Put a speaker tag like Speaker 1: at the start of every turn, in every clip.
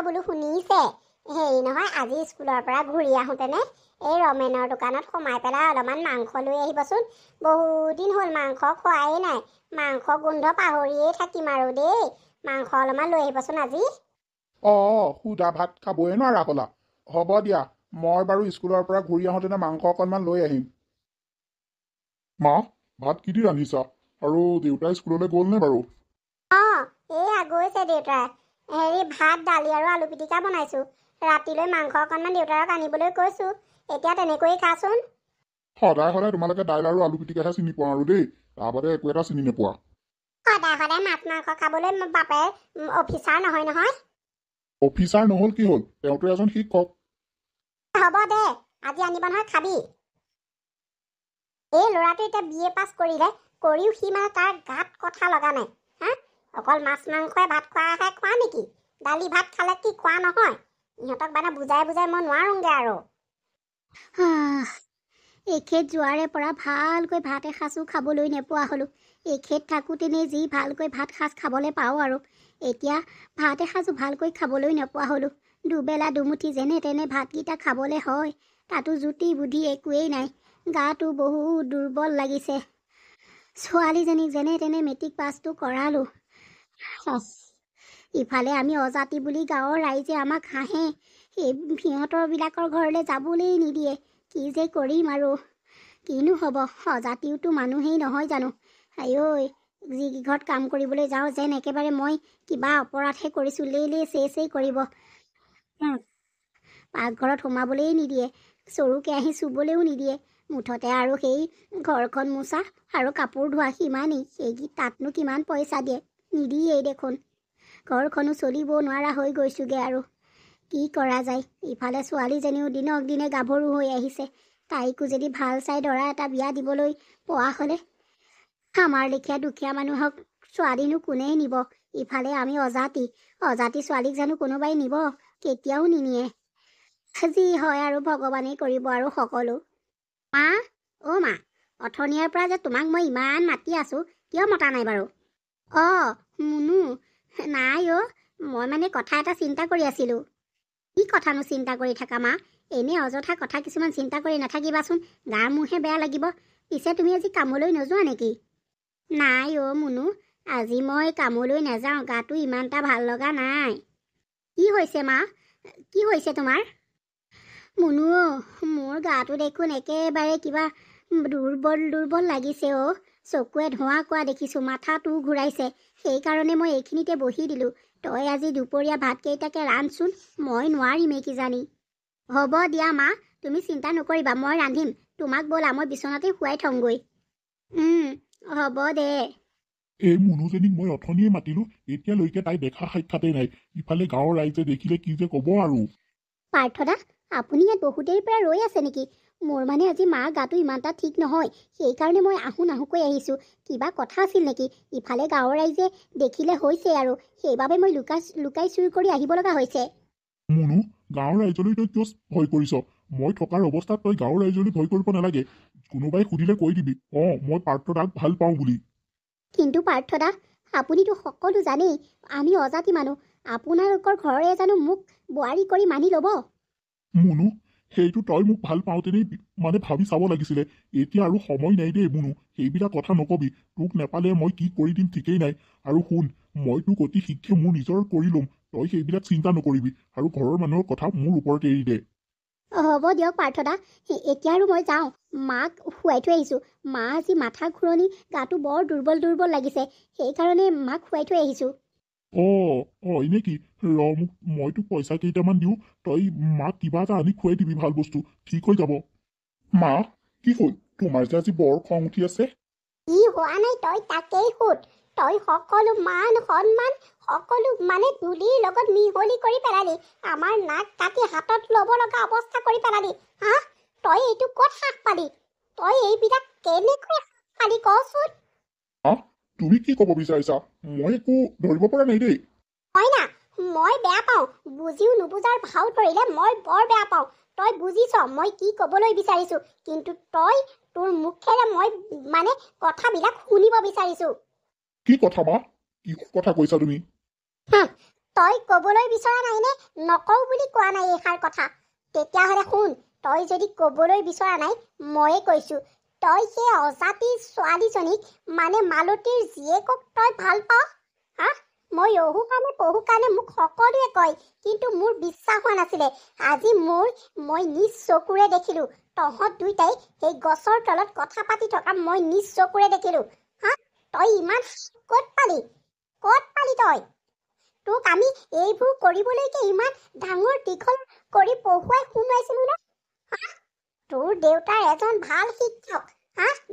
Speaker 1: বোলো শুনিছে হেৰি নহয় আজি স্কুলৰ পৰা ঘূৰি আহোঁতেনে এই ৰমেনৰ দোকানত সোমাই পেলাই অলপমান মাংস লৈ আহিবচোন। বহুত দিন হ'ল মাংস খোৱাই নাই। মাংস গোন্ধ পাহৰিয়ে থাকিম আৰু দেই। মাংস অলপমান লৈ আহিবচোন আজি।
Speaker 2: সুদা ভাত খাবই নোৱাৰা ক'লা। হ'ব দিয়া, মই বাৰু স্কুলৰ পৰা ঘূৰি আহোঁতেনে মাংস অকণমান লৈ আহিম। মা, ভাত কি দি ৰান্ধিছা? আৰু দেউতাই স্কুললৈ গ'লনে বাৰু?
Speaker 1: এয়া গৈছে দেউতাই। হেৰি ভাত দালি আৰু আলু পিটিকা বনাইছোঁ। ৰাতিলৈ মাংস অকণমান দেউতাক আনিবলৈ কৈছোঁ। এতিয়া তেনেকৈয়ে খাচোন।
Speaker 2: সদায় সদায় তোমালোকে দাইল আৰু আলু পিটিকাহে চিনি পোৱা আৰু দেই, তাৰ বাদে একো এটা চিনি নোপোৱা।
Speaker 1: সদায় সদায় মাছ মাংস খাবলৈ বাপে অফিচাৰ নহয়।
Speaker 2: অফিচাৰ নহ'ল কি হ'ল, তেওঁতো এজন শিক্ষক।
Speaker 1: হ'ব দে, আজি আনিব নহয় খাবি। এই ল'ৰাটো এতিয়া BA পাছ কৰিলে, কৰিও সি মানে তাৰ গাত কথা লগা নাই। অকল মাছ মাংসই ভাত খোৱা নেকি? দালি ভাত খালে কি খোৱা নহয়? ইহঁতক মানে বুজাই মই নোৱাৰোঁগৈ আৰু। এখেত যোৱাৰে পৰা ভালকৈ ভাত এসাঁজো খাবলৈ নোপোৱা হ'লোঁ। এখেত থাকোঁতেনে যি ভালকৈ ভাত সাঁজ খাবলৈ পাওঁ আৰু এতিয়া ভাত এসাঁজো ভালকৈ খাবলৈ নোপোৱা হ'লোঁ। দুবেলা দুমুঠি যেনে তেনে ভাতকেইটা খাবলৈ হয়, তাতো জুতি বুদ্ধি একোৱেই নাই। গাটো বহুত দুৰ্বল লাগিছে। ছোৱালীজনীক যেনে তেনে মেট্ৰিক পাছটো কৰালোঁ। ইফালে আমি অজাতি বুলি গাঁৱৰ ৰাইজে আমাক হাঁহে। সিহঁতৰবিলাকৰ ঘৰলৈ যাবলৈ নিদিয়ে। কি যে কৰিম আৰু। কিনো হ'ব, অজাতিওতো মানুহেই নহয় জানো। আইঐ, যি ঘৰত কাম কৰিবলৈ যাওঁ যেন একেবাৰে মই কিবা অপৰাধহে কৰিছোঁ, চেই কৰিব। পাকঘৰত সোমাবলৈ নিদিয়ে, চৰু কেৰাহী চুবলৈও নিদিয়ে। মুঠতে আৰু সেই ঘৰখন মোচা আৰু কাপোৰ ধোৱা সিমানেই। তাতনো কিমান পইচা দিয়ে, নিদিয়েই দেখোন। ঘৰখনো চলিব নোৱাৰা হৈ গৈছোঁগৈ আৰু কি কৰা যায়। ইফালে ছোৱালীজনীও দিনক দিনে গাভৰু হৈ আহিছে। তাইকো যদি ভাল চাই দৰা এটা বিয়া দিবলৈ পোৱা হ'লে, আমাৰ লেখীয়া দুখীয়া মানুহক ছোৱালীনো কোনে নিব। ইফালে আমি অজাতি ছোৱালীক জানো কোনোবাই নিব? কেতিয়াও নিনিয়ে। যি হয় আৰু ভগৱানেই কৰিব আৰু সকলো। মা, মা, অথনিয়াৰ পৰা যে তোমাক মই ইমান মাতি আছোঁ, কিয় মতা নাই বাৰু? মুনু, নাই মই মানে কথা এটা চিন্তা কৰি আছিলোঁ। কি কথানো চিন্তা কৰি থাকা মা? এনেই অযথা কথা কিছুমান চিন্তা কৰি নাথাকিবাচোন, গা মোৰহে বেয়া লাগিব। পিছে তুমি আজি কামলৈ নোযোৱা নেকি? নাই মুনু, আজি মই কামলৈ নাযাওঁ। গাটো ইমান এটা ভাল লগা নাই। কি হৈছে মা? কি হৈছে তোমাৰ? মুনু, মোৰ গাটো দেখোন একেবাৰে কিবা দুৰ্বল লাগিছে। চকুৱে ধোঁৱা কোৱা দেখিছোঁ, মাথাটো ঘূৰাইছে। সেইকাৰণে মই এইখিনিতে বহি দিলোঁ। তই আজি দুপৰীয়া ভাতকেইটাকে ৰান্ধচোন, মই নোৱাৰিমেই কিজানি। হ'ব দিয়া মা, তুমি চিন্তা নকৰিবা, মই ৰান্ধিম। তোমাক ব'লা মই বিচনাতে শুৱাই থওঁগৈ। হ'ব দে।
Speaker 2: এই মুনুজনীক মই অথনিয়ে মাতিলোঁ, এতিয়ালৈকে তাই দেখা সাক্ষাতেই নাই। ইফালে গাঁৱৰ ৰাইজে দেখিলে কি যে ক'ব আৰু।
Speaker 1: পাৰ্থদা, আপুনি ইয়াত বহুত দেৰিৰ পৰা ৰৈ আছে নেকি? মোৰ মানে আজি মাৰ গাটো ইমান এটা ঠিক নহয়, সেইকাৰণে মই নাহোকৈ আহিছোঁ। কিবা কথা আছিল নেকি? ইফালে গাঁৱৰ ৰাইজে দেখিলে হৈছে আৰু সেইবাবে মই লুকাই চুৰি কৰি আহিব লগা হৈছে।
Speaker 2: মুনু, গাঁৱৰ ৰাইজলৈ তই কিয় ভয় কৰিছ? মই থকাৰ অৱস্থাত তই গাঁৱৰ ৰাইজলৈ ভয় কৰিব নালাগে। কোনোবাই সুধিলে কৈ দিবি, মই পাৰ্থদাক ভাল পাওঁ বুলি।
Speaker 1: কিন্তু পাৰ্থদা, আপুনিতো সকলো জানেই আমি অজাতি মানুহ। আপোনালোকৰ ঘৰৰে জানো মোক বোৱাৰী কৰি মানি ল'ব?
Speaker 2: মুনু, সেইটো তই মোক ভাল পাওঁতেনেই মানে ভাবি চাব লাগিছিলে। এতিয়া আৰু সময় নাই দেই মুনু, সেইবিলাক কথা নকবি। তোক নেপালে মই কি কৰি দিম ঠিকেই নাই। আৰু শুন, মই তোক অতি শীঘ্ৰে মোৰ নিজৰ কৰি ল'ম। তই সেইবিলাক চিন্তা নকৰিবি আৰু ঘৰৰ মানুহৰ কথা মোৰ ওপৰত এৰি দে।
Speaker 1: হ'ব দিয়ক পাৰ্থদা, এতিয়া আৰু মই যাওঁ। মাক শুৱাই থৈ আহিছোঁ। মা আজি মাথা ঘূৰণি, গাটো বৰ দুৰ্বল লাগিছে। সেইকাৰণে মাক শুৱাই থৈ আহিছোঁ।
Speaker 2: নেকি? মই তোক পইচা কেইটামান দিওঁ, তই মাক কিবা এটা আনি খুৱাই দিবি, ভাল বস্তু, ঠিক হৈ যাব। মা, কি হ'ল? তোমাৰ যে আজি বৰ খং উঠি আছে।
Speaker 1: কি হোৱা নাই তই তাকেই সোধ। তই সকলো মান সন্মান সকলো মানে ধূলিৰ লগত মিহলি কৰি পেলালি। আমাৰ নাক কাটি হাতত ল'ব লগা অৱস্থা কৰি পেলালি। তই এইটো ক'ত সাহ পালি? তই এইবিলাক কেনেকৈ পালি কচোন?
Speaker 2: তুমি কি ক'ব বিচাৰিছা? মই একো ধৰিব পৰা নাই দেই।
Speaker 1: না, মই বেয়া পাওঁ। বুজিও নুবুজাৰ ভাও ধৰিলে মই বৰ বেয়া পাওঁ। তই বুজিছ মই কি ক'বলৈ বিচাৰিছোঁ, কিন্তু তই তোৰ মুখেৰে মই মানে কথাবিলাক শুনিব বিচাৰিছোঁ।
Speaker 2: কি কথা মা? কি কথা কৈছা তুমি?
Speaker 1: তই ক'বলৈ বিচৰা নাইনে নকওঁ বুলি কোৱা নাই এইষাৰ কথা? তেতিয়াহ'লে শুন, তই যদি ক'বলৈ বিচৰা নাই ময়ে কৈছোঁ, তই সেই অজাতিৰ ছোৱালীজনীক মানে মালতীৰ জীয়েকক তই ভাল পাৱ? হা? মই অহু কাৰণে মোক সকলোৱে কয়, কিন্তু মোৰ বিশ্বাস হোৱা নাছিলে। আজি মই নিজ চকুৰে দেখিলোঁ, তহঁত দুইটাই সেই গছৰ তলত কথা পাতি থকা মই নিজ চকুৰে দেখিলোঁ। হা? তই ইমান ক'ত পালি তই? তোক আমি এইবোৰ কৰিবলৈকে ইমান ডাঙৰ দীঘল কৰি পঢ়ুৱাই শুনাইছিলোঁ নে? তোৰ দেউতাৰ এজন ভাল শিক্ষক,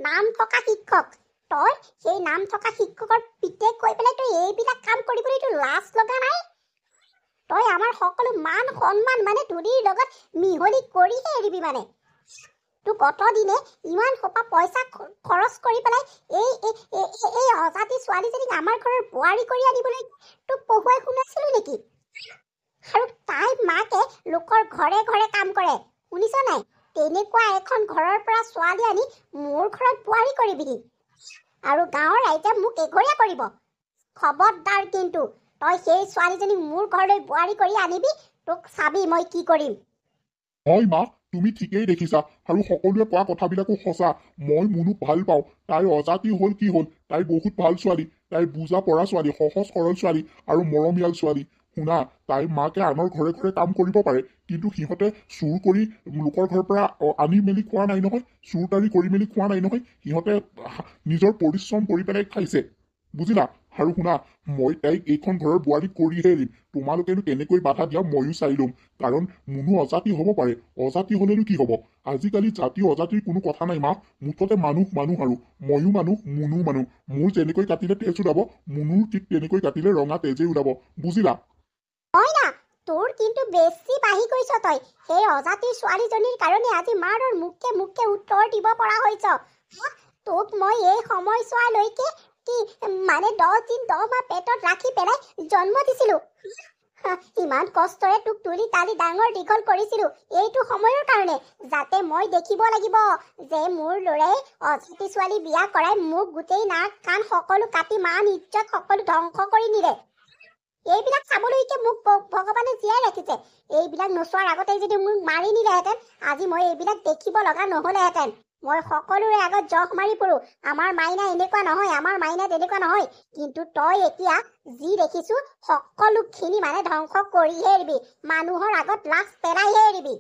Speaker 1: নাম থকা শিক্ষক। তই সেই নাম থকা শিক্ষকৰ পিতেক কৈ পেলাই তই এইবিলাক কাম কৰিবলৈ তোৰ লাজ লগা নাই? তই আমাৰ সকলো মান সন্মান মানে ধূলিৰ লগত মিহলি কৰিহে এৰিবি মানে। তোক অতদিনে ইমান সোপা পইচা খৰচ কৰি পেলাই এই অজাতি ছোৱালীজনীক আমাৰ ঘৰৰ বোৱাৰী কৰি আনিবলৈ তোক পঢ়ুৱাই শুনাইছিলোঁ নেকি? আৰু তাই মাকে লোকৰ ঘৰে ঘৰে কাম কৰে, শুনিছ নাই? তেনেকুৱা এখন ঘৰৰ পৰা ছোৱালী আনি মোৰ ঘৰত বোৱাৰী কৰিবিহি আৰু গাঁৱৰ ৰাইজে মোক এঘৰীয়া কৰিব। খবৰদাৰ কিন্তু, তই সেই ছোৱালীজনীক মোৰ ঘৰলৈ বোৱাৰী কৰি আনিবি, তোক চাবি মই কি কৰিম।
Speaker 2: হয় মা, তুমি ঠিকেই দেখিছা আৰু সকলোৱে কোৱা কথাবিলাকো সঁচা। মই মুনুক ভাল পাওঁ। তাইৰ অজাতি হ'ল কি হ'ল, তাই বহুত ভাল ছোৱালী, তাই বুজা পৰা ছোৱালী, সহজ সৰল ছোৱালী আৰু মৰমীয়াল ছোৱালী। শুনা, তাইৰ মাকে আনৰ ঘৰে ঘৰে কাম কৰিব পাৰে, কিন্তু সিহঁতে চুৰ কৰি লোকৰ ঘৰৰ পৰা আনি মেলি খোৱা নাই নহয়, চুৰ তাৰি কৰি মেলি খোৱা নাই নহয়। সিহঁতে নিজৰ পৰিশ্ৰম কৰি পেলাই খাইছে, বুজিলা? আৰু শুনা, মই তাইক এইখন ঘৰৰ বোৱাৰী কৰিহে এৰিম। তোমালোকেনো কেনেকৈ বাধা দিয়া ময়ো চাই ল'ম, কাৰণ মুনু অজাতি হ'ব পাৰে। অজাতি হ'লেনো কি হ'ব? আজিকালি জাতি অজাতিৰ কোনো কথা নাই মা। মুঠতে মানুহ আৰু ময়ো মানুহ, মুনু মানুহ। মোৰ যেনেকৈ কাটিলে তেজ ওলাব, মুনুৰ ঠিক তেনেকৈ কাটিলে ৰঙা তেজেই ওলাব, বুজিলা?
Speaker 1: হয় না, তোৰ কিন্তু বেছি বাঢ়ি গৈছ তই। সেই অজাতিৰ ছোৱালীজনীৰ কাৰণে আজি মাৰৰ মুখে উত্তৰ দিব পৰা হৈছ। তোক মই এই সময়ছোৱালৈকে কি মানে 10 দিন 10 মাহ পেটত ৰাখি পেলাই জন্ম দিছিলোঁ। ইমান কষ্টৰে তোক তুলি তালি ডাঙৰ দীঘল কৰিছিলোঁ এইটো সময়ৰ কাৰণে, যাতে মই দেখিব লাগিব যে মোৰ ল'ৰাই অজাতি ছোৱালী বিয়া কৰাই মোক গোটেই নাক কাণ সকলো কাটি মান ইজ্জত সকলো ধ্বংস কৰি নিলে। এইবিলাক চাবলৈকে মোক ভগৱানে জীয়াই ৰাখিছে। এইবিলাক নোচোৱাৰ আগতেই যদি মোক মাৰি নিলেহেঁতেন, আজি মই এইবিলাক দেখিব লগা নহ'লেহেঁতেন। মই সকলোৰে আগত জখ মাৰি পৰোঁ, আমাৰ মাইনা এনেকুৱা নহয়, আমাৰ মাইনা তেনেকুৱা নহয়। কিন্তু তই এতিয়া যি দেখিছোঁ সকলোখিনি মানে ধ্বংস কৰিহে এৰিবি, মানুহৰ আগত লাজ পেলাইহে এৰিবি।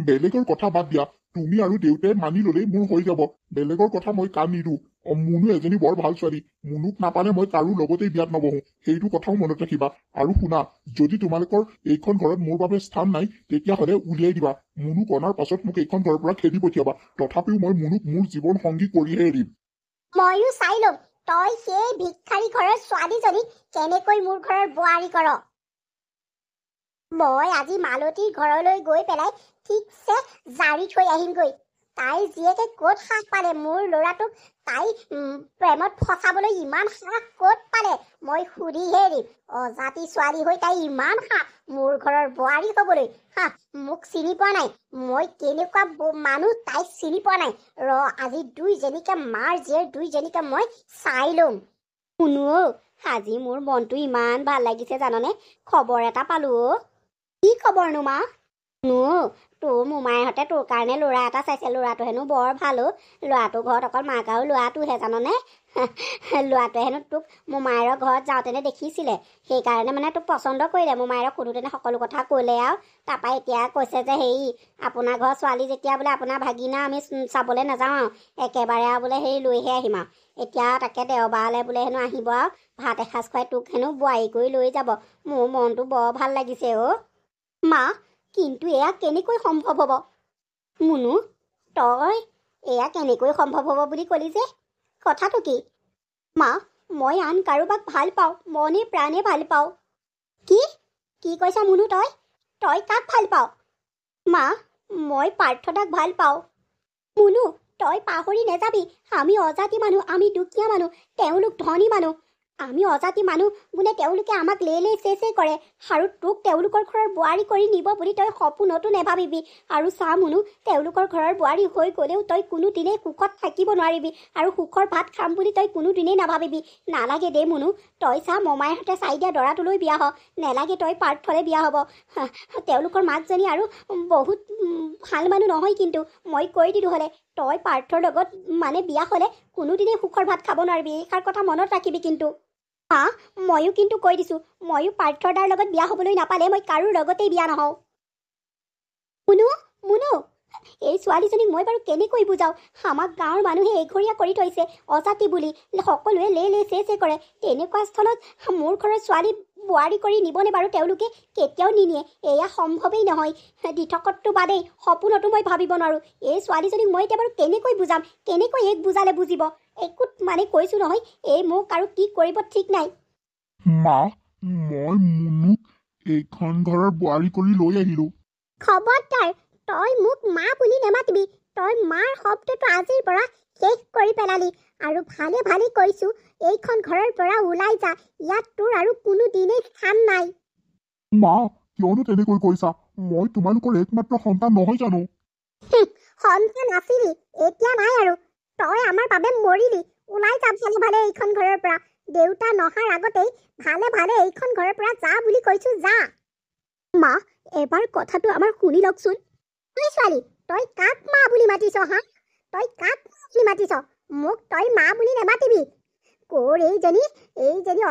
Speaker 2: বেলেগৰ কথা বাদ দিয়া, তুমি আৰু দেউতাই মানি ল'লেই মোৰ হৈ যাব। বেলেগৰ কথা মই কাণ নিদিওঁ। মুনু এজনী বৰ ভাল ছোৱালী, মুনুক নাপালে মই কাৰো লগতেই বিয়াত নবহো, সেইটো কথাও মনত ৰাখিবা। আৰু শুনা, যদি তোমালোকৰ এইখন ঘৰত মোৰ বাবে স্থান নাই, তেতিয়াহ'লে উলিয়াই দিবা। মুনুক অনাৰ পাছত মোক এইখন ঘৰৰ পৰা খেদি পঠিয়াবা, তথাপিও মই মুনুক মোৰ জীৱন সংগী কৰিহে এৰিম।
Speaker 1: ময়ো চাই ল'ম তই সেই ভিক্ষাৰী ঘৰৰ ছোৱালীজনীক কেনেকৈ মোৰ ঘৰৰ বোৱাৰী কৰ। মই আজি মালতীৰ ঘৰলৈ গৈ পেলাই ঠিকছে জাৰি থৈ আহিমগৈ। তাইৰ জীয়েকে ক'ত সাহ পালে মোৰ ল'ৰাটোক তাই প্ৰেমত ফচাবলৈ, ইমান সাহ ক'ত পালে মই সুধিহে এৰিম। অজাতি ছোৱালী হৈ তাই ইমান সাহ মোৰ ঘৰৰ বোৱাৰী হ'বলৈ। মোক চিনি পোৱা নাই, মই কেনেকুৱা মানুহ তাইক চিনি পোৱা নাই। আজি দুইজনীকে মাৰ জীয়েৰ দুইজনীকে মই চাই ল'ম। শুনো, আজি মোৰ মনটো ইমান ভাল লাগিছে জাননে, খবৰ এটা পালো। কি খবৰনো মা? তোৰ মোমাইহঁতে তোৰ কাৰণে ল'ৰা এটা চাইছে, ল'ৰাটো হেনো বৰ ভাল। ল'ৰাটোৰ ঘৰত অকল মাক আৰু ল'ৰাটোহে জাননে। ল'ৰাটোৱে হেনো তোক মোমাইৰৰ ঘৰত যাওঁতেনে দেখিছিলে, সেইকাৰণে মানে তোক পচন্দ কৰিলে। মোমাইৰক সোধোতেনে সকলো কথা ক'লে আৰু তাৰপৰা এতিয়া কৈছে যে হেৰি, আপোনাৰ ঘৰৰ ছোৱালী যেতিয়া বোলে আপোনাৰ ভাগিনা আমি চাবলৈ নাযাওঁ আৰু একেবাৰে আৰু বোলে হেৰি লৈহে আহিম আৰু। এতিয়া তাকে দেওবাৰলৈ বোলে হেনো আহিব আৰু ভাত এসাঁজ খুৱাই তোক হেনো বোৱাৰী কৰি লৈ যাব। মোৰ মনটো বৰ ভাল লাগিছে মা, কিন্তু এয়া কেনেকৈ সম্ভৱ হ'ব? মুনু, তই এয়া কেনেকৈ সম্ভৱ হ'ব বুলি ক'লি যে? কথাটো কি? মা, মই আন কাৰোবাক ভাল পাওঁ, মনে প্ৰাণে ভাল পাওঁ। কি কৈছা মুনু? তই কাক ভাল পাওঁ? মা, মই পাৰ্থদাক ভাল পাওঁ। মুনু, তই পাহৰি নেযাবি, আমি অজাতি মানুহ, আমি দুখীয়া মানুহ, তেওঁলোক ধনী মানুহ। আমি অজাতি মানুহ বোলে তেওঁলোকে আমাক লে চেচে কৰে আৰু তোক তেওঁলোকৰ ঘৰৰ বোৱাৰী কৰি নিব বুলি তই সপোনতো নেভাবিবি। আৰু চা মুনু, তেওঁলোকৰ ঘৰৰ বোৱাৰী হৈ গ'লেও তই কোনোদিনেই সুখত থাকিব নোৱাৰিবি আৰু সুখৰ ভাত খাম বুলি তই কোনোদিনেই নাভাবিবি। নালাগে দে মুনু, তই চা মমাইহঁতে চাই দিয়া দৰাটোলৈ বিয়া হ। নেলাগে তই পাৰ্থলে বিয়া হ'ব। তেওঁলোকৰ মাকজনী আৰু বহুত ভাল মানুহ নহয়, কিন্তু মই কৈ দিলোঁ হ'লে তই পাৰ্থৰ লগত মানে বিয়া হ'লে কোনোদিনেই সুখৰ ভাত খাব নোৱাৰিবি। এইষাৰ কথা মনত ৰাখিবি কিন্তু। ময়ো কিন্তু কৈ দিছোঁ, ময়ো পাৰ্থৰ দাৰ লগত বিয়া হ'বলৈ নাপালে মই কাৰো লগতেই বিয়া নহওঁ। মুনু, মুনু, এই ছোৱালীজনীক মই বাৰু কেনেকৈ বুজাওঁ? আমাক গাঁৱৰ মানুহে এঘৰীয়া কৰি থৈছে অজাতি বুলি, সকলোৱে লে চেচে কৰে। তেনেকুৱা স্থলত মোৰ ঘৰৰ ছোৱালী বোৱাৰী কৰি নিবনে বাৰু তেওঁলোকে? কেতিয়াও নিনিয়ে, এয়া সম্ভৱেই নহয়। দিঠকতটো বাদেই সপোনতো মই ভাবিব নোৱাৰোঁ। এই ছোৱালীজনীক মই এতিয়া বাৰু কেনেকৈ বুজাম? কেনেকৈ এইক বুজালে বুজিব? একো মানে কৈছোঁ নহয়, এই মোক আৰু কি কৰিব ঠিক নাই।
Speaker 2: মা, মই মুনুক এইখন ঘৰৰ বোৱাৰী কৰি লৈ আহিলোঁ।
Speaker 1: খবৰদাৰ, তই মোক মা বুলি নেমাতিবি। তই মাৰ শব্দটো আজিৰ পৰা শেষ কৰি পেলালি। আৰু ভালে ভালে কৈছোঁ, এইখন ঘৰৰ পৰা ওলাই যা। ইয়াত তোৰ আৰু কোনোদিনেই স্থান নাই।
Speaker 2: মা, কিয়নো তেনেকৈ কৈছা? মই তোমালোকৰ একমাত্ৰ সন্তান নহয় জানো?
Speaker 1: সন্তান আছিলি, এতিয়া নাই আৰু। তই আমাৰ বাবে মৰিলি। ওলাই যা ভালে ভালে এইখন ঘৰৰ পৰা। দেউতা নহাৰ আগতেই ভালে ভালে এইখন ঘৰৰ পৰা যা বুলি কৈছোঁ, যা। মা, এবাৰ কথাটো আমাৰ শুনি লওকচোন। তই ছোৱালী, তই কাক মা বুলি মাতিছ হা? তই কাক মা বুলি মাতিছ? মোক তই মা বুলি নেমাতিবি। ক'ৰ এইজনী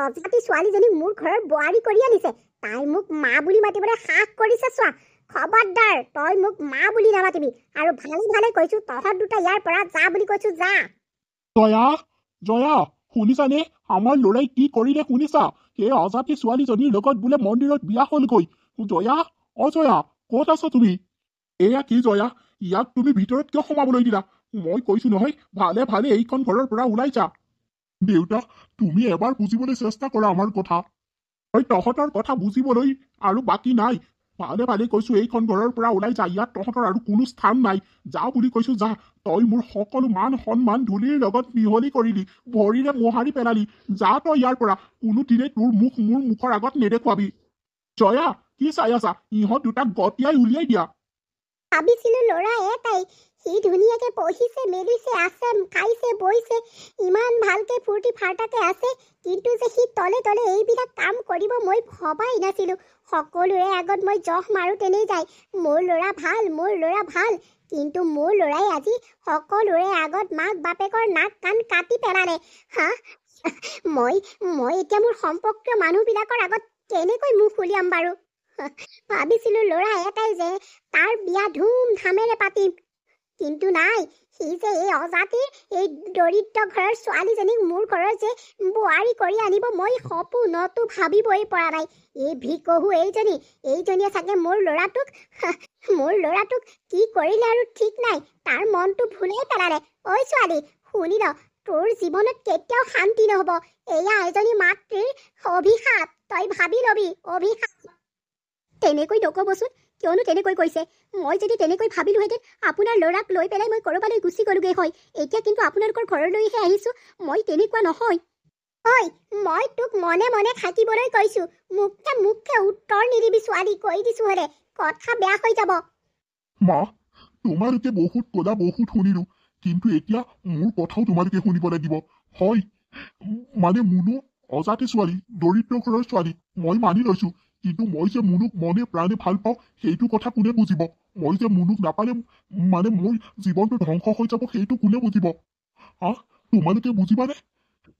Speaker 1: অজাতি ছোৱালীজনীক মোৰ ঘৰৰ বোৱাৰী কৰি আনিছে। তাই মোক মা বুলি মাতিবলৈ সাহ কৰিছে চোৱা। খবৰদাৰ, তই মোক মা বুলি নামাতিবি। আৰু ভালে ভালে কৈছোঁ, তহঁত দুটা ইয়াৰ পৰা যা বুলি কৈছোঁ, যা।
Speaker 2: জয়া, জয়া, শুনিছানে? আমাৰ ল'ৰাই কি কৰিলে শুনিছা? সেই অজাতি ছোৱালীজনীৰ লগত বোলে মন্দিৰত বিয়া হ'লগৈ। জয়া, জয়া, ক'ত আছ তুমি? এয়া কি জয়া, ইয়াক তুমি ভিতৰত কিয় সোমাবলৈ দিলা? মই কৈছো নহয়, ভালে ভালে এইখন ঘৰৰ পৰা ওলাই যা। দেউতা, তুমি এবাৰ বুজিবলৈ চেষ্টা কৰা আমাৰ কথা। তই তহঁতৰ কথা বুজিবলৈ আৰু বাকী নাই। ভালে ভালে কৈছো, এইখন ঘৰৰ পৰা ওলাই যা। ইয়াত তহঁতৰ আৰু কোনো স্থান নাই। যা বুলি কৈছো, যা। তই মোৰ সকলো মান সন্মান ধূলিৰ লগত মিহলি কৰিলি, ভৰিৰে মোহাৰি পেলালি। যা তই ইয়াৰ পৰা। কোনোদিনে তোৰ মুখ মোৰ মুখৰ আগত নেদেখুৱাবি। জয়া, কি চাই আছা? ইহঁত দুটাক গতিয়াই উলিয়াই দিয়া।
Speaker 1: ভাবিছিলোঁ ল'ৰা এটাই, সি ধুনীয়াকে পঢ়িছে মেলিছে আছে, খাইছে বৈছে, ইমান ভালকে ফূৰ্তি ফাৰ্তাকে আছে, কিন্তু যে সি তলে তলে এইবিলাক কাম কৰিব মই ভবাই নাছিলোঁ। সকলোৰে আগত মই জহ মাৰো তেনেই যায়, মোৰ ল'ৰা ভাল, মোৰ ল'ৰা ভাল। কিন্তু মোৰ ল'ৰাই আজি সকলোৰে আগত মাক বাপেকৰ নাক কাণ কাটি পেলালে। মই এতিয়া মোৰ সম্পৰ্কীয় মানুহবিলাকৰ আগত কেনেকৈ মুখ উলিয়াম বাৰু? ভাবিছিলোঁ ল'ৰা এটাই যে তাৰ বিয়া ধুমধামেৰে পাতিম, কিন্তু নাই, সি যে এই অজাতিৰ এই দৰিদ্ৰ ঘৰৰ ছোৱালীজনীক মোৰ ঘৰৰ যে বোৱাৰী কৰি আনিব মই সপোনতো ভাবিবই পৰা নাই। এই ভিকহু এইজনীয়ে চাগে মোৰ ল'ৰাটোক কি কৰিলে আৰু ঠিক নাই, তাৰ মনটো ভুলেই পেলালে। ঐ ছোৱালী, শুনি ল, তোৰ জীৱনত কেতিয়াও শান্তি নহ'ব। এয়া এজনী মাতৃৰ অভিশাপ, তই ভাবি লবি, অভিশাপ। তেনেকৈ নক'বচোন, কিয়নো তেনেকৈ কৈছে? মই যদি তেনেকৈ ভাবিলোহেঁতেন, আপোনাৰ ল'ৰাক লৈ পেলাই মই ক'ৰবালৈ গুচি গ'লোগৈ হয়। এতিয়া কিন্তু আপোনালোকৰ ঘৰলৈহে আহিছোঁ। মই তেনেকুৱা নহয়। ঐ, মই তোক মনে মনে থাকিবলৈ কৈছোঁ। মুখে উত্তৰ নিদিবি ছোৱালী, কৈ দিছোঁ হ'লে কথা বেয়া হৈ যাব।
Speaker 2: মা, তোমালোকে বহুত ক'লা, বহুত শুনিলো, কিন্তু এতিয়া মোৰ কথাও তোমালোকে শুনিব লাগিব। হয়, মানে মুনু অজাতি ছোৱালী, দৰিদ্ৰ ঘৰৰ ছোৱালী, মই মানি লৈছো। কিন্তু মই যে মুনুক মনে প্ৰাণে ভাল পাওঁ, সেইটো কথা কোনে বুজিব? মই যে মুনুক নাপালে মানে মোৰ জীৱনটো ধ্বংস হৈ যাব, সেইটো কোনে বুজিব? তোমালোকে বুজিবানে?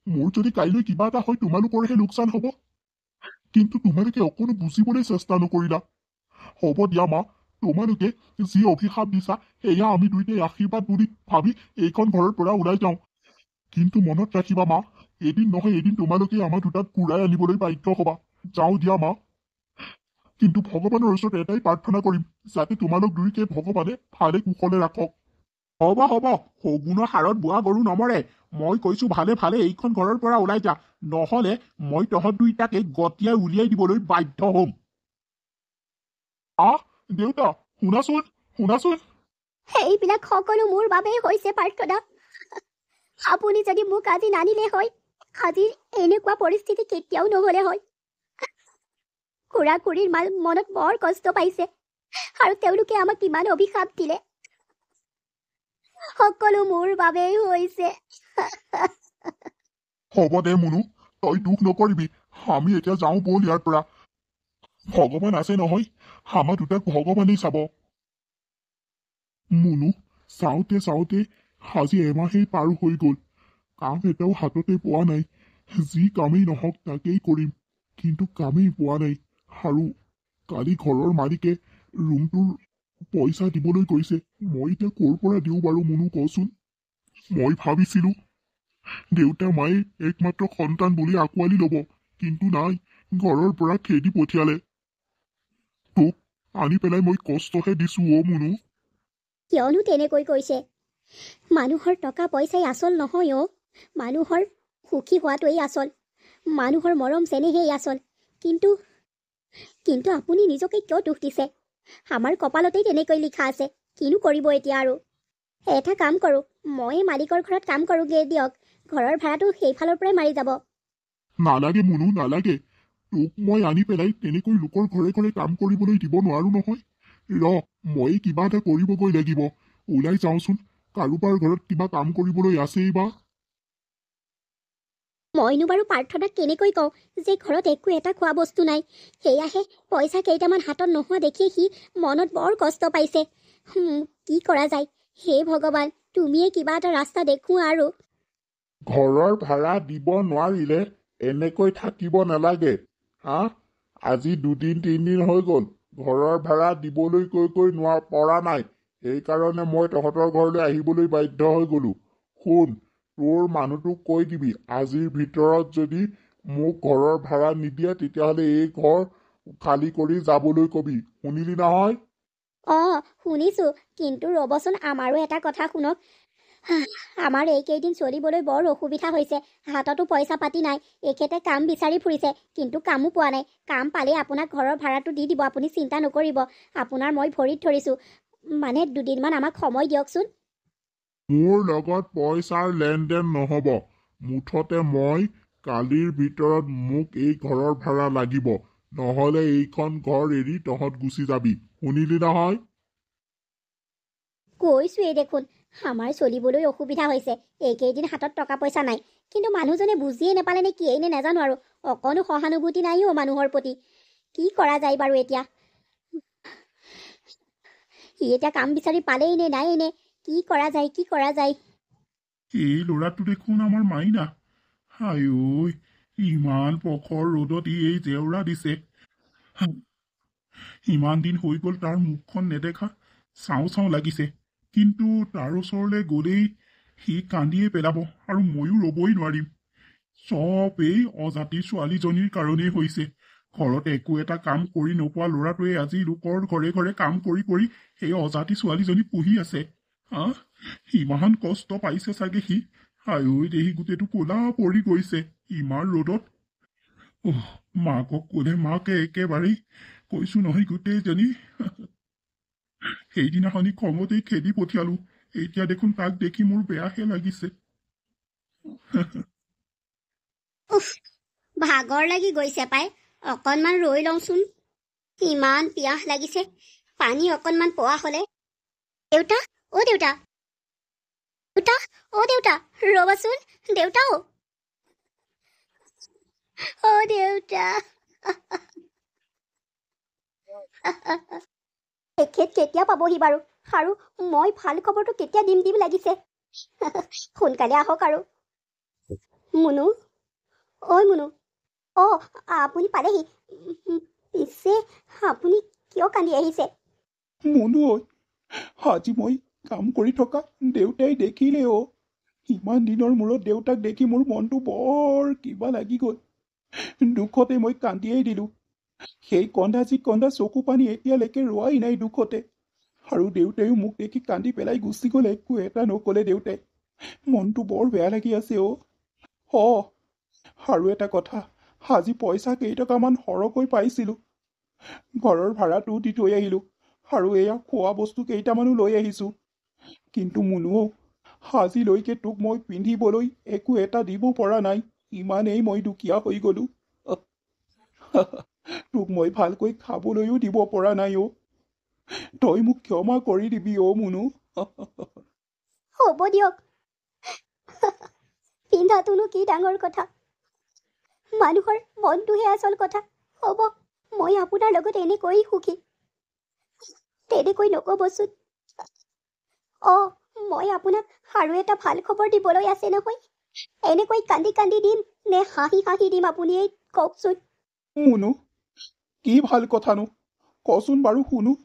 Speaker 2: মোৰ যদি কাইলৈ কিবা এটা হয়, তোমালোকৰহে লোকচান হ'ব। কিন্তু তোমালোকে অকণো বুজিবলৈ চেষ্টা নকৰিলা। হ'ব দিয়া মা, তোমালোকে যি অভিশাপ দিছা, সেয়া আমি দুইটাই আশীৰ্বাদ বুলি ভাবি এইখন ঘৰৰ পৰা ওলাই যাওঁ। কিন্তু মনত ৰাখিবা মা, এদিন নহয় এদিন তোমালোকে আমাৰ দুটাক ঘূৰাই আনিবলৈ বাধ্য হবা। যাওঁ দিয়া মা। কিন্তু ভগৱানৰ ওচৰত এটাই প্ৰাৰ্থনা কৰিম, যাতে তোমালোক দুয়োকে ভগৱানে ভালে কুশলে ৰাখক। হ'ব, শগুনৰ হাৰত বোৱা গৰু নমৰে। মই কৈছো ভালে ভালে এইখন ঘৰৰ পৰা ওলাই যা, নহ'লে মই তহঁত দুইটাকে গতিয়াই উলিয়াই দিবলৈ বাধ্য হ'ম। দেউতা, শুনাচোন।
Speaker 1: এইবিলাক সকলো মোৰ বাবেই হৈছে প্ৰাৰ্থনা। আপুনি যদি মোক আজি নানিলে হয়, আজিৰ এনেকুৱা পৰিস্থিতি কেতিয়াও নহ'লে হয়। খুৰা খুৰীৰ মনত বৰ কষ্ট পাইছে আৰু তেওঁলোকে আমাক কিমান অভিশাপ দিলে। সকলো মোৰ বাবেই হৈছে।
Speaker 2: হ'ব দে মুনু, তই দুখ নকৰিবি। আমি এতিয়া যাওঁ ব'ল ইয়াৰ পৰা। ভগৱান আছে নহয়, আমাৰ দুটাক ভগৱানেই চাব। মুনু, চাওঁতে চাওঁতে আজি এমাহেই পাৰ হৈ গ'ল। কাম এটাও হাততে পোৱা নাই। যি কামেই নহওক তাকেই কৰিম, কিন্তু কামেই পোৱা নাই। আৰু কালি ঘৰৰ মালিকে ৰুমটোৰ পইচা দিবলৈ কৈছে। মই এতিয়া ক'ৰ পৰা দিওঁ বাৰু মুনু কচোন? মই ভাবিছিলো দেউতা মায়ে একমাত্ৰ সন্তান বুলি আঁকোৱালি ল'ব, কিন্তু নাই, ঘৰৰ পৰা খেদি পঠিয়ালে। তোক আনি পেলাই মই কষ্টহে দিছো অ মুনু।
Speaker 1: কিয়নো তেনেকৈ কৈছে? মানুহৰ টকা পইচাই আচল নহয় অ'। মানুহৰ সুখী হোৱাটোৱেই আচল, মানুহৰ মৰম চেনেহেই আচল। কিন্তু আপুনি নিজকে কিয় দুখ দিছে? আমাৰ কপালতেই তেনেকৈ লিখা আছে। কিনো কৰিব এতিয়া আৰু? এটা কাম কৰোঁ, ময়ে মালিকৰ ঘৰত কাম কৰোঁগৈ দিয়ক। ঘৰৰ ভাড়াটো সেইফালৰ পৰাই মাৰি যাব।
Speaker 2: নালাগে মুনু, নালাগে। তোক মই আনি পেলাই তেনেকৈ লোকৰ ঘৰে ঘৰে কাম কৰিবলৈ দিব নোৱাৰো নহয়। মই কিবা এটা কৰিবগৈ লাগিব। ওলাই যাওঁচোন, কাৰোবাৰ ঘৰত কিবা কাম কৰিবলৈ আছেই বা।
Speaker 1: মইনো বাৰু প্ৰাৰ্থনাক কেনেকৈ কওঁ যে ঘৰত একো এটা খোৱা বস্তু নাই? সেয়াহে পইচা কেইটামান হাতত নোহোৱা দেখি সি মনত বৰ কষ্ট পাইছে। কি কৰা যায়? হে ভগৱান, তুমিয়ে কিবা এটা ৰাস্তা দেখুওৱা আৰু।
Speaker 2: ঘৰৰ ভাড়া দিব নোৱাৰিলে এনেকৈ থাকিব নালাগে। আজি 2-3 দিন হৈ গ'ল ঘৰৰ ভাড়া দিবলৈ কৈ পৰা নাই। সেইকাৰণে মই তহঁতৰ ঘৰলৈ আহিবলৈ বাধ্য হৈ গ'লো। শুন, তোৰ মানুহটোক কৈ দিবি, আজিৰ ভিতৰত যদি মোক ঘৰৰ ভাড়া নিদিয়ে তেতিয়াহ'লে এই ঘৰ খালী কৰি যাবলৈ কবি। শুনিলি নহয়?
Speaker 1: শুনিছো, কিন্তু ৰ'বচোন, আমাৰো এটা কথা শুনক। আমাৰ এইকেইদিন চলিবলৈ বৰ অসুবিধা হৈছে। হাততো পইচা পাতি নাই। এখেতে কাম বিচাৰি ফুৰিছে, কিন্তু কামো পোৱা নাই। কাম পালে আপোনাক ঘৰৰ ভাড়াটো দি দিব, আপুনি চিন্তা নকৰিব। আপোনাৰ মই ভৰিত ধৰিছোঁ, মানে 2 দিনমান আমাক সময় দিয়কচোন।
Speaker 2: মোৰ লগত পইচাৰ লেনদেন নহ'ব। মুঠতে মই কালিৰ ভিতৰত মোক এই ঘৰৰ ভাড়া লাগিব, নহ'লে এইখন ঘৰ এৰি তহঁত গুচি যাবি। শুনিলি নহয়?
Speaker 1: কৈছোৱেই দেখোন, আমাৰ চলিবলৈ অসুবিধা হৈছে। এইকেইদিন হাতত টকা পইচা নাই, কিন্তু মানুহজনে বুজিয়ে নাপালে নে কিয়েই নে নাজানো আৰু। অকণো সহানুভূতি নাই অ' মানুহৰ প্ৰতি। কি কৰা যায় বাৰু এতিয়া? সি এতিয়া কাম বিচাৰি পালেই নে নাই নে? কি কৰা যায়?
Speaker 2: এই ল'ৰাটো দেখোন আমাৰ মাইনা। হাই, ইমান প্ৰখৰ ৰ'দত এই জেওৰা দিছে। ইমান দিন হৈ গ'ল তাৰ মুখখন নেদেখা। চাওঁ লাগিছে, কিন্তু তাৰ ওচৰলৈ গ'লেই সি কান্দিয়ে পেলাব, আৰু ময়ো ৰ'বই নোৱাৰিম। চব এই অজাতিৰ ছোৱালীজনীৰ কাৰণেই হৈছে। ঘৰত একো এটা কাম কৰি নোপোৱা ল'ৰাটোৱে আজি লোকৰ ঘৰে ঘৰে কাম কৰি সেই অজাতি ছোৱালীজনী পুহি আছে। ইমান কষ্ট পাইছে চাগে সি। দেহি গোটেইটো ক'লা পৰি গৈছে ইমান ৰ'দত। মাকক ক'লে মাকে একেবাৰেই কৈছো নহয় গোটেইজনী। সেইদিনাখনি খঙতেই খেদি পঠিয়ালো। এতিয়া দেখোন তাক দেখি মোৰ বেয়াহে লাগিছে।
Speaker 1: ভাগৰ লাগি গৈছে পাই। অকণমান ৰৈ লওঁচোন। ইমান পিয়াহ লাগিছে, পানী অকণমান পোৱা হ'লে। দেউতা, অ' দেউতা, দেউতা, ৰ'বাচোন। দেউতা, অ' দেউতা। এখেত কেতিয়া পাবহি বাৰু? আৰু মই ভাল খবৰটো কেতিয়া দিম লাগিছে? সোনকালে আহক আৰু। মুনু, ঐ মুনু। আপুনি পালেহি? পিছে আপুনি কিয় কান্দি আহিছে?
Speaker 3: মুনু, আজি মই কাম কৰি থকা দেউতাই দেখিলে ইমান দিনৰ মূৰত দেউতাক দেখি মোৰ মনটো বৰ কিবা লাগি গ'ল। দুখতে মই কান্দিয়েই দিলোঁ। সেই কন্দা চকু পানী এতিয়ালৈকে ৰোৱাই নাই দুখতে। আৰু দেউতাইও মোক দেখি কান্দি পেলাই গুচি গ'ল, একো এটা নক'লে দেউতাই। মনটো বৰ বেয়া লাগি আছে আৰু এটা কথা, আজি পইচা কেইটকামান সৰহকৈ পাইছিলোঁ। ঘৰৰ ভাড়াটো দি থৈ আহিলোঁ, আৰু এয়া খোৱা বস্তু কেইটামানো লৈ আহিছোঁ। কিন্তু মুনু, আজিলৈকে তোক মই পিন্ধিবলৈ একো এটা দিব পৰা নাই। ইমানেই মই দুখীয়া হৈ গলো। তোক মই ভালকৈ খাবলৈও দিব পৰা নাই অ'। তই মোক ক্ষমা কৰি দিবি অ' মুনু।
Speaker 1: হ'ব দিয়ক। পিন্ধাটোনো কি ডাঙৰ কথা, মানুহৰ মনটোহে আচল কথা। হ'ব, মই আপোনাৰ লগত এনেকৈ সুখী। তেনেকৈ নক'বচোন। মই আপোনাক আৰু এটা ভাল খবৰ দিবলৈ আছে নহয়। এনেকৈ কান্দি কান্দি দিম নে হাঁহি হাঁহি দিম আপুনিয়েই কওকচোন।
Speaker 3: মুনু, কি ভাল কথানো, কচোন বাৰু শুনো।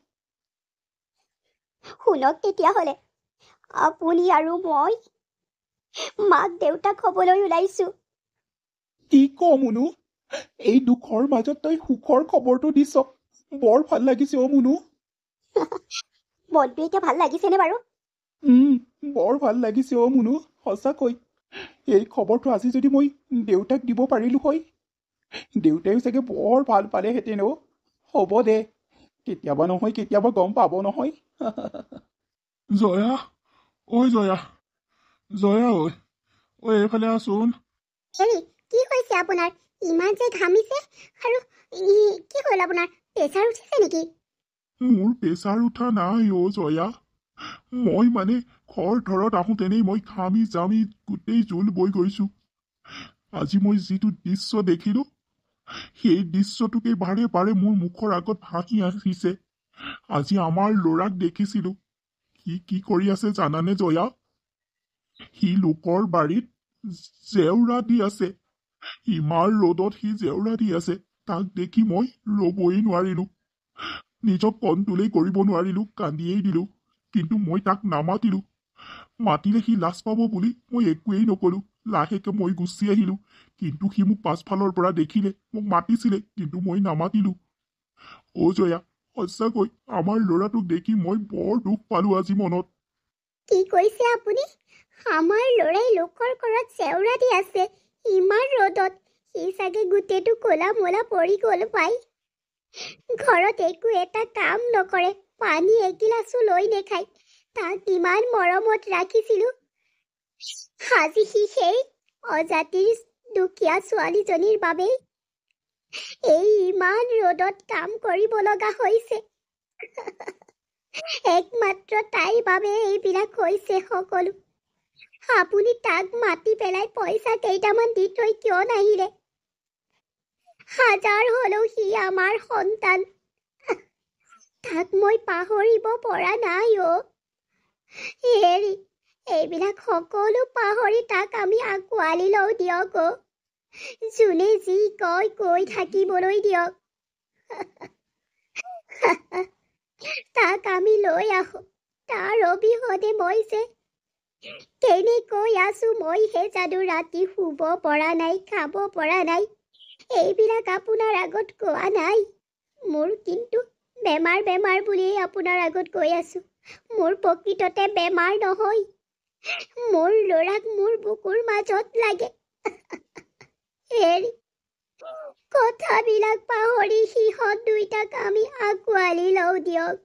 Speaker 1: শুনক তেতিয়াহ'লে, আপুনি আৰু মই মাক দেউতাক হ'বলৈ ওলাইছো।
Speaker 3: কি ক মুনু, এই দুখৰ মাজত তই সুখৰ খবৰটো দিছ, বৰ ভাল লাগিছে অ' মুনু।
Speaker 1: মনটো এতিয়া ভাল লাগিছেনে বাৰু?
Speaker 3: বৰ ভাল লাগিছে অ' মুনু, সঁচাকৈ। এই খবৰটো আজি যদি মই দেউতাক দিব পাৰিলো হয়, দেউতাইও চাগে বৰ ভাল পালেহেঁতেন অ'। হ'ব দে, কেতিয়াবা নহয় কেতিয়াবা গম পাব নহয়।
Speaker 2: জয়া, ঐ জয়া, জয়া ঐ, এইফালে আছোন।
Speaker 1: হেৰি, কি হৈছে আপোনাৰ? ইমান যে ঘামিছে, আৰু কি হ'ল আপোনাৰ? প্ৰেছাৰ উঠিছে নেকি?
Speaker 2: মোৰ প্ৰেছাৰ উঠা নাই অ' জয়া। মই মানে ঘৰ ধৰত আহোঁতেনেই মই ঘামি জামি গোটেই জোল বৈ গৈছো। আজি মই যিটো দৃশ্য দেখিলো, সেই দৃশ্যটোকে বাৰে বাৰে মোৰ মুখৰ আগত ভাহি আহিছে। আজি আমাৰ ল'ৰাক দেখিছিলো, সি কি কৰি আছে জানানে জয়া? সি লোকৰ বাৰীত জেওৰা দি আছে। ইমান ৰ'দত সি জেওৰা দি আছে, তাক দেখি মই ৰ'বই নোৱাৰিলো। নিজক কণ্ট্ৰলেই কৰিব নোৱাৰিলো, কান্দিয়েই দিলো। কিন্তু মই তাক নামাতিলো। মাতিলে সি লাজ পাব বুলি মই একোৱেই নকলো। লাহেকে মই গুচি আহিলো। কিন্তু সি মোক পাছফালৰ পৰা দেখিলে, মোক মাতিছিলে, কিন্তু মই নামাতিলো। অ' জয়া, সঁচাকৈ আমাৰ ল'ৰাটোক দেখি মই বৰ দুখ পালো আজি মনত।
Speaker 1: কি কৈছে আপুনি? আমাৰ ল'ৰাই লোকৰ ঘৰত জেওৰা দি আছে ইমান ৰ'দত? সি চাগে গোটেইটো ক'লা মলা পৰি গ'ল পাই। ঘৰত একো এটা কাম নকৰে, পানী এগিলাচো লৈ নেখায়। তাক ইমান মৰমত ৰাখিছিলো, আজি সি সেই অজাতিৰ দুখীয়া ছোৱালীজনীৰ বাবেই এই ইমান ৰ'দত কাম কৰিব লগা হৈছে। একমাত্ৰ তাইৰ বাবে এইবিলাক হৈছে সকলো। আপুনি তাক মাতি পেলাই পইচা কেইটামান দি থৈ কিয় নাহিলে? হাজাৰ হ'লেও সি আমাৰ সন্তান। তাক মই পাহৰিব পৰা নাই অ'। হেৰি, এইবিলাক সকলো পাহৰি তাক আমি আঁকোৱালি লওঁ দিয়ক অ'। যোনে যি কয় কৈ থাকিবলৈ দিয়ক। তাক আমি লৈ আহো। তাৰ অবিহনে মই যে কেনেকৈ আছো মইহে জানো। ৰাতি শুব পৰা নাই, খাব পৰা নাই। এইবিলাক আপোনাৰ আগত কোৱা নাই। মোৰ কিন্তু বেমাৰ বেমাৰ বুলিয়েই আপোনাৰ আগত কৈ আছো। মোৰ প্ৰকৃততে বেমাৰ নহয়। মোৰ ল'ৰাক মোৰ বুকুৰ মাজত লাগে। হেৰি, কথাবিলাক পাহৰি সিহঁত দুইটাক আমি আঁকোৱালি লওঁ দিয়ক।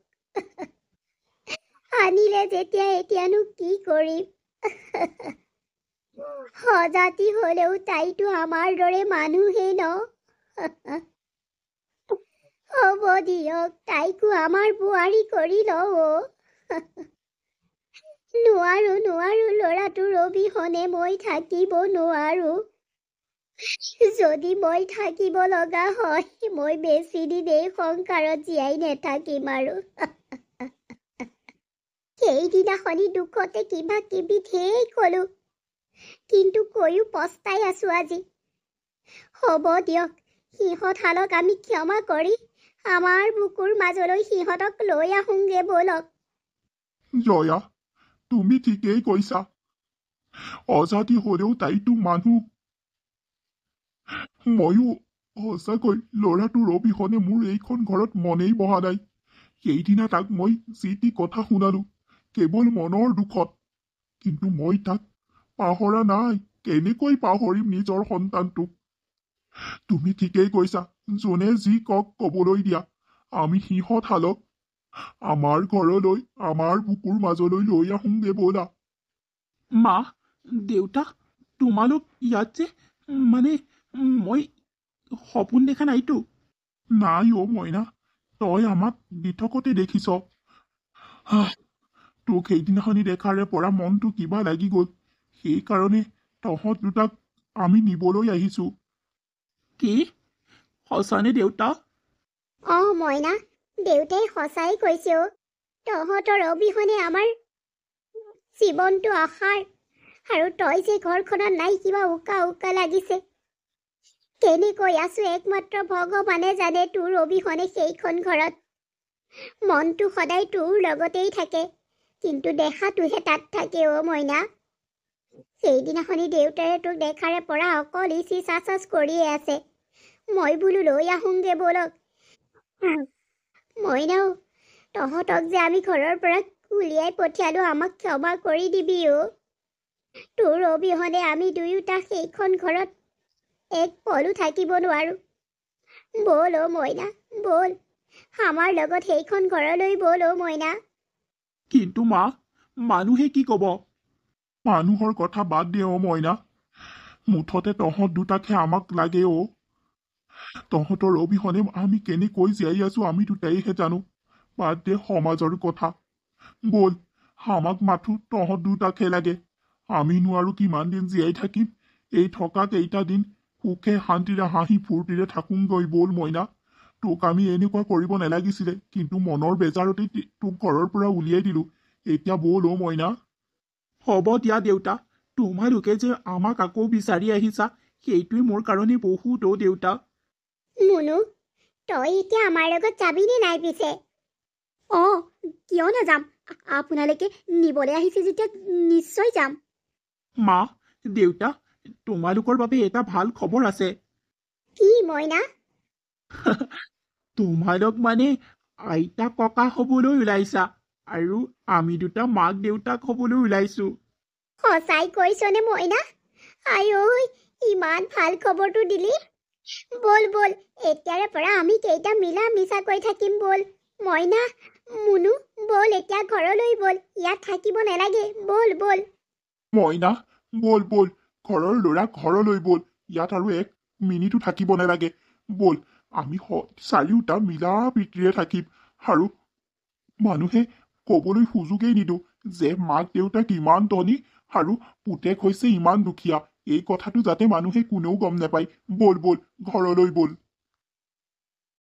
Speaker 1: আনিলে যেতিয়া এতিয়ানো কি কৰিম? সজাতি হ'লেও তাইতো আমাৰ দৰে মানুহেই ন। হ'ব দিয়ক, তাইকো আমাৰ বোৱাৰী কৰি লওঁ। নোৱাৰো নোৱাৰো, ল'ৰাটোৰ অবিহনে মই থাকিব নোৱাৰো। যদি মই থাকিব লগা হয়, মই বেছি দিন এই সংসাৰত জীয়াই নেথাকিম আৰু। সেইদিনাখনি দুখতে কিবা কিবি ঢেৰ কলো, কিন্তু কৈও পস্তাই আছো আজি। হ'ব দিয়ক, সিহঁত হালক আমি ক্ষমা কৰি আমাৰ বুকুৰ মাজলৈ সিহঁতক লৈ আহোঁগে ব'লক।
Speaker 2: জয়া, তুমি ঠিকেই কৈছা। অজাতি হ'লেও তাইতো মানুহ। ময়ো সঁচাকৈ ল'ৰাটোৰ অবিহনে মোৰ এইখন ঘৰত মনেই বহা নাই। সেইদিনা তাক মই যি টি কথা শুনালো, কেৱল মনৰ দুখত। কিন্তু মই তাক পাহৰা নাই। কেনেকৈ পাহৰিম নিজৰ সন্তানটোক? তুমি ঠিকেই কৈছা, যোনে যি কওক ক'বলৈ দিয়া। আমি সিহঁত হালক আমাৰ ঘৰলৈ, আমাৰ বুকুৰ মাজলৈ লৈ আহোঁগে ব'লা।
Speaker 3: মা, দেউতা, তোমালোক ইয়াত যে মানে মই সপোন দেখা নাইতো।
Speaker 2: নাই অ' মইনা, তই আমাক দিঠকতে দেখিছ। হাহ, তোক সেইদিনাখনি দেখাৰে পৰা মনটো কিবা লাগি গ'ল। সেইকাৰণে তহঁত দুটাক আমি নিবলৈ আহিছো।
Speaker 3: কি সঁচানে দেউতা?
Speaker 1: মইনা, দেউতাই সঁচাই কৈছে অ'। তহঁতৰ অবিহনে আমাৰ জীৱনটো আশাৰ। আৰু তই যে ঘৰখনত নাই, কিবা উকা উকা লাগিছে। কেনেকৈ আছো একমাত্ৰ ভগৱানে জানে। তোৰ অবিহনে সেইখন ঘৰত মনটো সদায় তোৰ লগতেই থাকে, কিন্তু দেখাটোহে তাত থাকে অ' মইনা। সেইদিনাখনি দেউতাৰে তোক দেখাৰে পৰা অকল ইচি চাচাচ কৰিয়ে আছে। মই বোলো লৈ আহোঁগে বলক। মইনাও, তহঁতক যে আমি ঘৰৰ পৰা উলিয়াই পঠিয়ালো, আমাক ক্ষমা কৰি দিবি অ'। তোৰ অবিহনে আমি দুয়োটা সেইখন ঘৰত এক পলো থাকিব নোৱাৰো। বল অ' মইনা, বল আমাৰ লগত সেইখন ঘৰলৈ, বল অ' মইনা।
Speaker 3: কিন্তু মা, মানুহে কি ক'ব?
Speaker 2: মানুহৰ কথা বাদ দে অ' মইনা, মুঠতে তহঁত দুটাকহে আমাক লাগে অ'। তহঁতৰ অবিহনে আমি কেনেকৈ জীয়াই আছো আমি দুটাইহে জানো। বাদ দে সমাজৰ কথা, বল আমাক মাথো তহঁত দুটাকহে লাগে। আমি নোৱাৰো কিমান দিন জীয়াই থাকিম। এই থকা কেইটা দিন সুখে শান্তিৰে হাঁহি ফূৰ্তিৰে থাকোঁগৈ বল মইনা। তোক আমি এনেকুৱা কৰিব নালাগিছিলে, কিন্তু মনৰ বেজাৰতেই তোক ঘৰৰ পৰা উলিয়াই দিলো। এতিয়া বল অ' মইনা।
Speaker 3: হ'ব দিয়া দেউতা, তোমালোকে যে আমাক আকৌ বিচাৰি আহিছা সেইটোৱে মোৰ কাৰণে বহুত অ' দেউতা।
Speaker 1: মুনু, তই এতিয়া আমাৰ লগত যাবিনে নাই পিছে? কিয় নাযাম, আপোনালোকে নিবলৈ আহিছে যেতিয়া নিশ্চয় যাম।
Speaker 3: মা, দেউতা, তোমালোকৰ বাবে এটা ভাল খবৰ আছে।
Speaker 1: কি মইনা?
Speaker 3: তোমালোক মানে আইতা ককা হ'বলৈ ওলাইছা, আৰু আমি দুটা মাক দেউতাক হ'বলৈ ওলাইছো।
Speaker 1: সঁচাই কৈছনে মইনা? আই ঐ, ইমান ভাল খবৰটো দিলি। বল বল, এতিয়াৰে পৰা আমি কেইটা মিলা মিছাকৈ থাকিম বল। মইনা, মুনু, বল এতিয়া ঘৰলৈ বল, ইয়াত থাকিব নালাগে, বল বল।
Speaker 2: মইনা, বল বল, ঘৰৰ ল'ৰা ঘৰলৈ বল। ইয়াত আৰু এক মিনিটো থাকিব নালাগে। বল, আমি চাৰিওটা মিলা প্ৰীতিৰে থাকিম, আৰু মানুহে ক'বলৈ সুযোগেই নিদিওঁ যে মাক দেউতাক ইমান ধনী আৰু পুতেক হৈছে ইমান দুখীয়া। এই কথাটো যাতে মানুহে কোনেও গম নাপায়। বল বল, ঘৰলৈ বল।